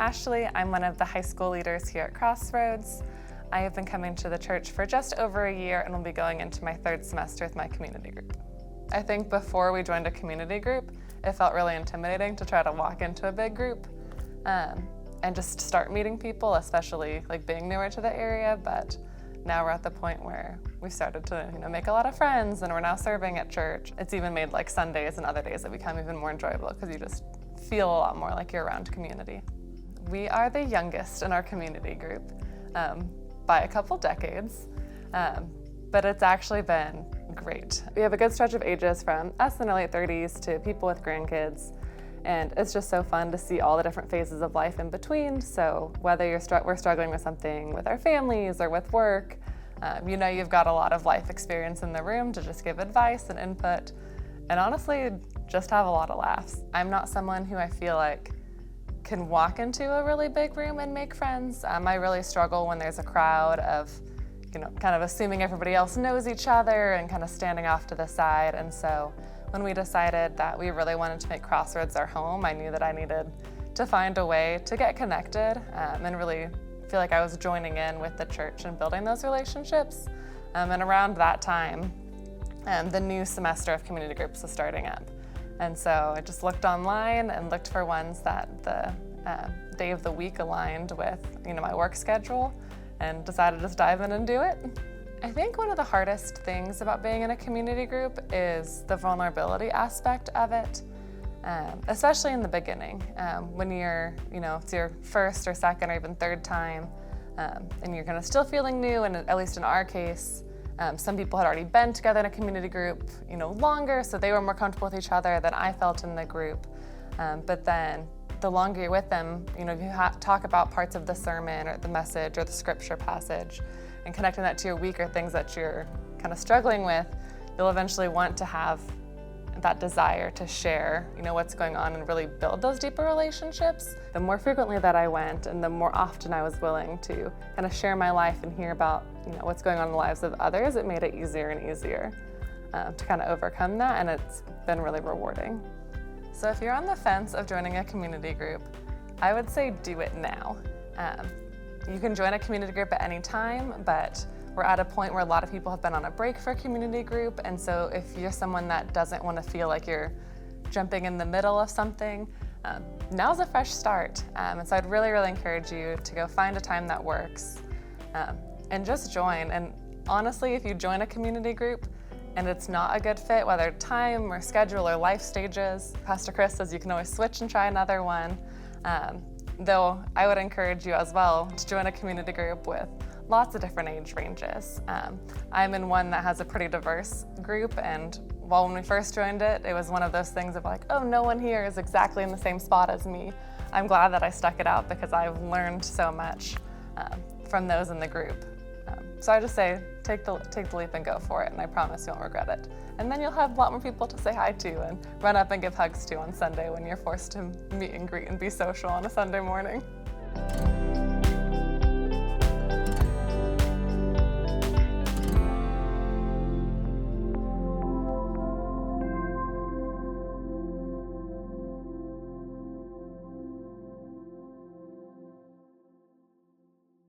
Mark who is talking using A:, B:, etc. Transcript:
A: Ashley. I'm one of the high school leaders here at Crossroads. I have been coming to the church for just over a year and will be going into my third semester with my community group. I think before we joined a community group, it felt really intimidating to try to walk into a big group and just start meeting people, especially like being newer to the area. But now we're at the point where we've started to make a lot of friends, and we're now serving at church. It's even made like Sundays and other days that become even more enjoyable because you just feel a lot more like you're around community. We are the youngest in our community group by a couple decades, but it's actually been great. We have a good stretch of ages from us in our late 30s to people with grandkids, and it's just so fun to see all the different phases of life in between. So whether we're struggling with something with our families or with work, you've got a lot of life experience in the room to just give advice and input, and honestly, just have a lot of laughs. I'm not someone who I feel like can walk into a really big room and make friends. I really struggle when there's a crowd of, kind of assuming everybody else knows each other and kind of standing off to the side. And so when we decided that we really wanted to make Crossroads our home, I knew that I needed to find a way to get connected and really feel like I was joining in with the church and building those relationships. And around that time, the new semester of community groups was starting up. And so I just looked online and looked for ones that the day of the week aligned with my work schedule, and decided to just dive in and do it. I think one of the hardest things about being in a community group is the vulnerability aspect of it, especially in the beginning. When you're, it's your first or second or even third time, and you're kind of still feeling new, and at least in our case, some people had already been together in a community group, longer, so they were more comfortable with each other than I felt in the group. But then the longer you're with them, you talk about parts of the sermon or the message or the scripture passage and connecting that to your week or things that you're kind of struggling with, you'll eventually want to have that desire to share, what's going on and really build those deeper relationships. The more frequently that I went and the more often I was willing to kind of share my life and hear about, what's going on in the lives of others, it made it easier and easier to kind of overcome that, and it's been really rewarding. So if you're on the fence of joining a community group, I would say do it now. You can join a community group at any time, but we're at a point where a lot of people have been on a break for a community group, and so if you're someone that doesn't want to feel like you're jumping in the middle of something, now's a fresh start. And so I'd really, really encourage you to go find a time that works and just join. And honestly, if you join a community group and it's not a good fit, whether time or schedule or life stages, Pastor Chris says you can always switch and try another one. Though I would encourage you as well to join a community group with lots of different age ranges. I'm in one that has a pretty diverse group, and while when we first joined it, it was one of those things of like, oh, no one here is exactly in the same spot as me. I'm glad that I stuck it out because I've learned so much from those in the group. So I just say, take the leap and go for it, and I promise you won't regret it. And then you'll have a lot more people to say hi to and run up and give hugs to on Sunday when you're forced to meet and greet and be social on a Sunday morning.